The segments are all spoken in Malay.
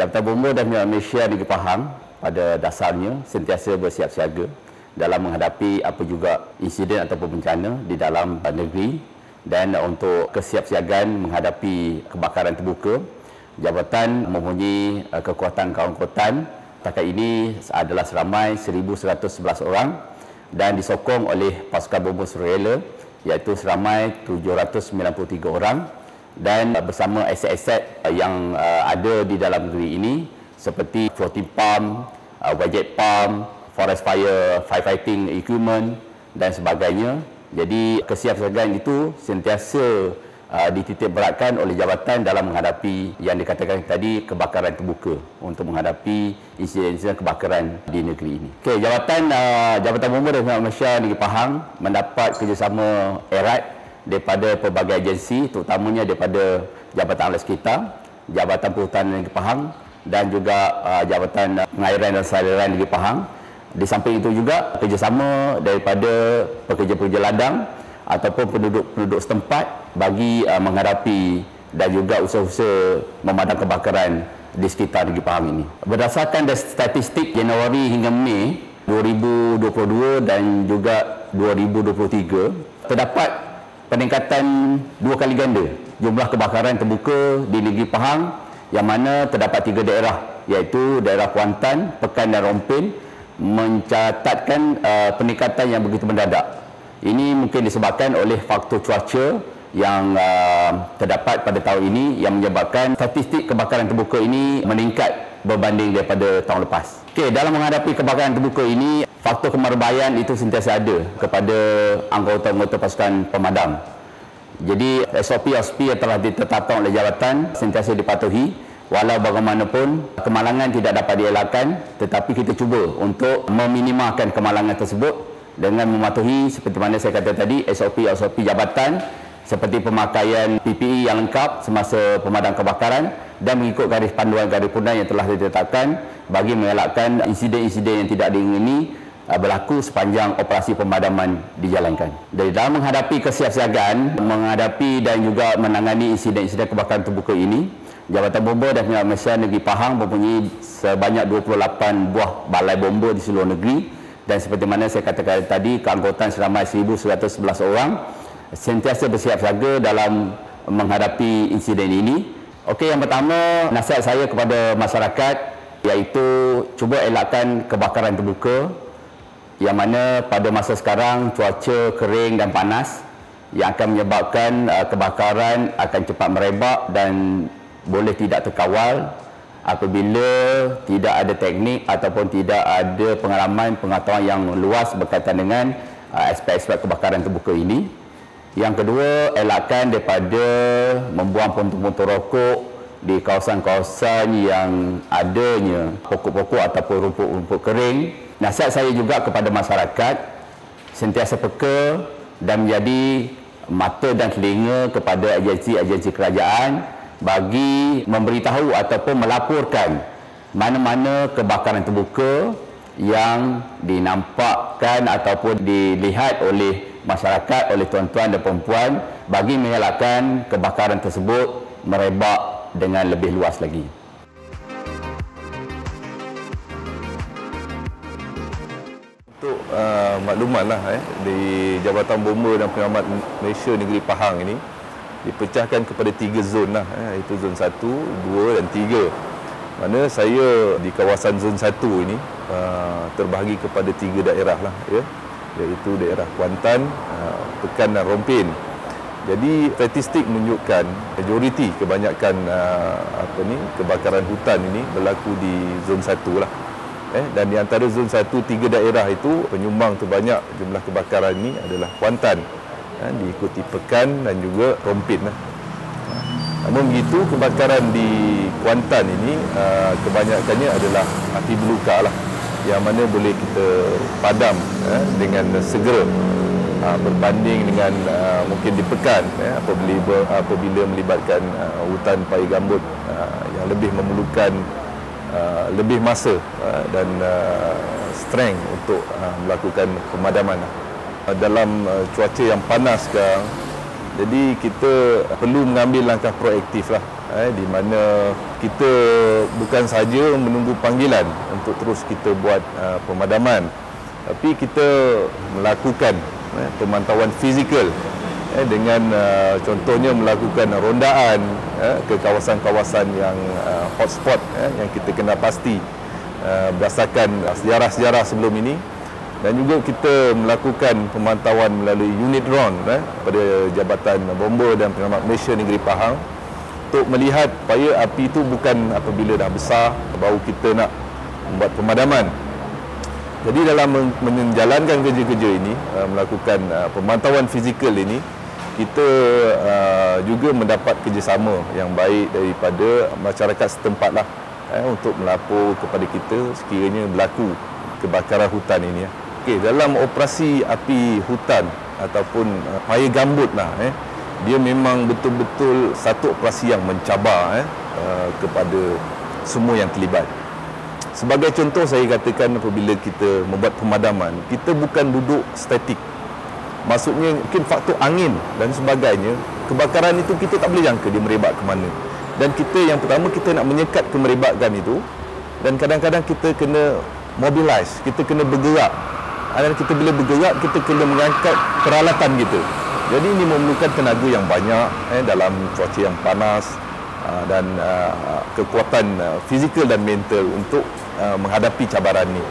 Jabatan Bomba dan Penyelamat Malaysia Negeri Pahang pada dasarnya sentiasa bersiap siaga dalam menghadapi apa juga insiden ataupun bencana di dalam negeri, dan untuk kesiapsiagaan menghadapi kebakaran terbuka, jabatan mempunyai kekuatan kawan-kawan. Setakat ini adalah seramai 1,111 orang dan disokong oleh pasukan bomba sukarela iaitu seramai 793 orang, dan bersama aset-aset yang ada di dalam negeri ini seperti floating pump, budget pump, forest fire, firefighting equipment dan sebagainya. Jadi kesiapsiagaan itu sentiasa dititik beratkan oleh jabatan dalam menghadapi yang dikatakan tadi kebakaran terbuka, untuk menghadapi insiden-insiden kebakaran di negeri ini. Okey, Jabatan Bomba dan Penyelamat Malaysia Negeri Pahang mendapat kerjasama erat daripada pelbagai agensi, terutamanya daripada Jabatan Alam Sekitar, Jabatan Perhutanan Negeri Pahang dan juga Jabatan Pengairan dan Saliran Negeri Pahang. Di samping itu juga kerjasama daripada pekerja-pekerja ladang ataupun penduduk setempat bagi menghadapi dan juga usaha-usaha memadam kebakaran di sekitar Negeri Pahang ini. Berdasarkan statistik Januari hingga Mei 2022 dan juga 2023, terdapat peningkatan 2 kali ganda jumlah kebakaran terbuka di Negeri Pahang, yang mana terdapat 3 daerah iaitu daerah Kuantan, Pekan dan Rompin mencatatkan peningkatan yang begitu mendadak. Ini mungkin disebabkan oleh faktor cuaca yang terdapat pada tahun ini yang menyebabkan statistik kebakaran terbuka ini meningkat berbanding daripada tahun lepas. Okey, dalam menghadapi kebakaran terbuka ini, faktor kemarubaian itu sentiasa ada kepada anggota-anggota pasukan pemadam. Jadi SOP yang telah ditetapkan oleh jabatan sentiasa dipatuhi. Walau bagaimanapun kemalangan tidak dapat dielakkan, tetapi kita cuba untuk meminimalkan kemalangan tersebut dengan mematuhi seperti mana saya kata tadi SOP jabatan, seperti pemakaian PPE yang lengkap semasa pemadam kebakaran dan mengikut garis panduan garis pundan yang telah ditetapkan bagi mengelakkan insiden-insiden yang tidak diingini berlaku sepanjang operasi pemadaman dijalankan. Dari dalam menghadapi kesiapsiagaan, menghadapi dan juga menangani insiden-insiden kebakaran terbuka ini, Jabatan Bomba dan Penyelamat Malaysia Negeri Pahang mempunyai sebanyak 28 buah balai bomba di seluruh negeri, dan seperti mana saya katakan tadi, keanggotaan seramai 1,111 orang sentiasa bersiap siaga dalam menghadapi insiden ini. Okey, yang pertama, nasihat saya kepada masyarakat iaitu cuba elakkan kebakaran terbuka, yang mana pada masa sekarang cuaca kering dan panas yang akan menyebabkan kebakaran akan cepat merebak dan boleh tidak terkawal apabila tidak ada teknik ataupun tidak ada pengetahuan yang luas berkaitan dengan aspek-aspek kebakaran terbuka ini. Yang kedua, elakkan daripada membuang puntung-puntung rokok di kawasan-kawasan yang adanya pokok-pokok ataupun rumput-rumput kering. Nasihat saya juga kepada masyarakat sentiasa peka dan menjadi mata dan telinga kepada agensi-agensi kerajaan bagi memberitahu ataupun melaporkan mana-mana kebakaran terbuka yang dinampakkan ataupun dilihat oleh masyarakat, oleh tuan-tuan dan perempuan, bagi mengelakkan kebakaran tersebut merebak dengan lebih luas lagi. Untuk maklumatlah di Jabatan Bomba dan Penyelamat Malaysia Negeri Pahang ini dipecahkan kepada 3 zon lah, iaitu zon 1, 2 dan 3. Mana saya di kawasan zon 1 ini terbahagi kepada 3 daerah lah, iaitu daerah Kuantan, Pekan dan Rompin. Jadi statistik menunjukkan majoriti kebanyakan kebakaran hutan ini berlaku di zon 1 lah. Dan di antara zon 1, 3 daerah itu penyumbang terbanyak jumlah kebakaran ini adalah Kuantan, diikuti Pekan dan juga Rompin. Namun begitu, kebakaran di Kuantan ini kebanyakannya adalah api beluka lah, yang mana boleh kita padam dengan segera berbanding dengan mungkin di Pekan apabila melibatkan hutan paya gambut yang lebih memerlukan lebih masa dan strength untuk melakukan pemadaman. Dalam cuaca yang panas sekarang, jadi kita perlu mengambil langkah proaktif lah, di mana kita bukan saja menunggu panggilan untuk terus kita buat pemadaman, tapi kita melakukan pemantauan fizikal dengan contohnya melakukan rondaan ke kawasan-kawasan yang hotspot yang kita kena pasti berdasarkan sejarah-sejarah sebelum ini, dan juga kita melakukan pemantauan melalui unit drone pada Jabatan Bomba dan Penyelamat Malaysia Negeri Pahang untuk melihat supaya api itu bukan apabila dah besar baru kita nak membuat pemadaman. Jadi dalam menjalankan kerja-kerja ini, melakukan pemantauan fizikal ini, kita juga mendapat kerjasama yang baik daripada masyarakat setempat lah, untuk melapor kepada kita sekiranya berlaku kebakaran hutan ini. Okey, dalam operasi api hutan ataupun fire gambut lah, dia memang betul-betul satu operasi yang mencabar kepada semua yang terlibat. Sebagai contoh, saya katakan apabila kita membuat pemadaman, kita bukan duduk statik. Maksudnya mungkin faktor angin dan sebagainya, kebakaran itu kita tak boleh jangka dia merebak ke mana. Dan kita yang pertama, kita nak menyekat kemerebakan itu, dan kadang-kadang kita kena mobilize, kita kena bergerak. Dan kita bila bergerak, kita kena mengangkat peralatan kita. Jadi ini memerlukan tenaga yang banyak dalam cuaca yang panas, dan kekuatan fizikal dan mental untuk menghadapi cabaran ini.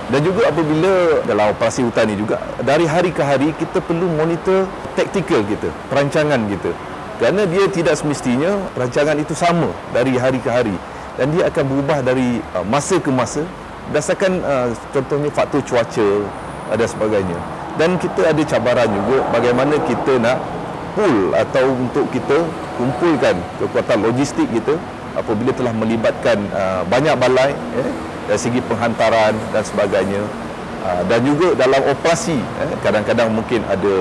Dan juga apabila dalam operasi hutan ini juga, dari hari ke hari kita perlu monitor taktikal kita, perancangan kita. Kerana dia tidak semestinya perancangan itu sama dari hari ke hari, dan dia akan berubah dari masa ke masa berdasarkan contohnya faktor cuaca dan sebagainya. Dan kita ada cabaran juga bagaimana kita nak pool atau untuk kita kumpulkan kekuatan logistik kita apabila telah melibatkan banyak balai dari segi penghantaran dan sebagainya. Dan juga dalam operasi kadang-kadang mungkin ada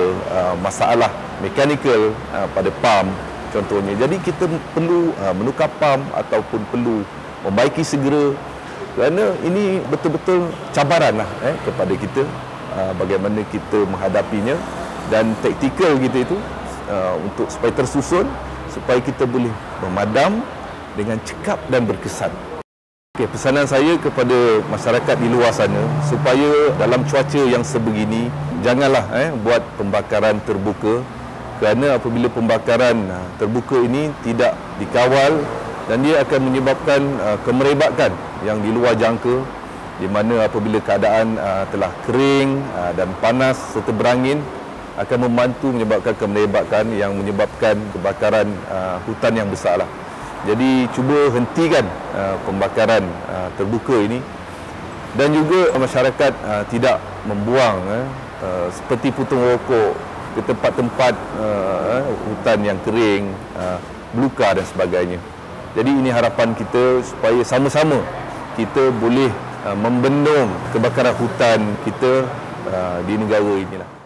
masalah mekanikal pada pam contohnya. Jadi kita perlu menukar pam ataupun perlu membaiki segera, kerana ini betul-betul cabaran lah kepada kita bagaimana kita menghadapinya, dan taktikal kita itu untuk supaya tersusun, supaya kita boleh memadam dengan cekap dan berkesan. Okay, pesanan saya kepada masyarakat di luar sana, supaya dalam cuaca yang sebegini janganlah buat pembakaran terbuka, kerana apabila pembakaran terbuka ini tidak dikawal, dan dia akan menyebabkan kemerebakan yang di luar jangka, di mana apabila keadaan telah kering dan panas serta berangin, akan membantu menyebabkan kemerebakan yang menyebabkan kebakaran hutan yang besar lah. Jadi cuba hentikan pembakaran terbuka ini, dan juga masyarakat tidak membuang seperti putung rokok ke tempat-tempat hutan yang kering, belukar dan sebagainya. Jadi ini harapan kita supaya sama-sama kita boleh membendung kebakaran hutan kita di negara inilah.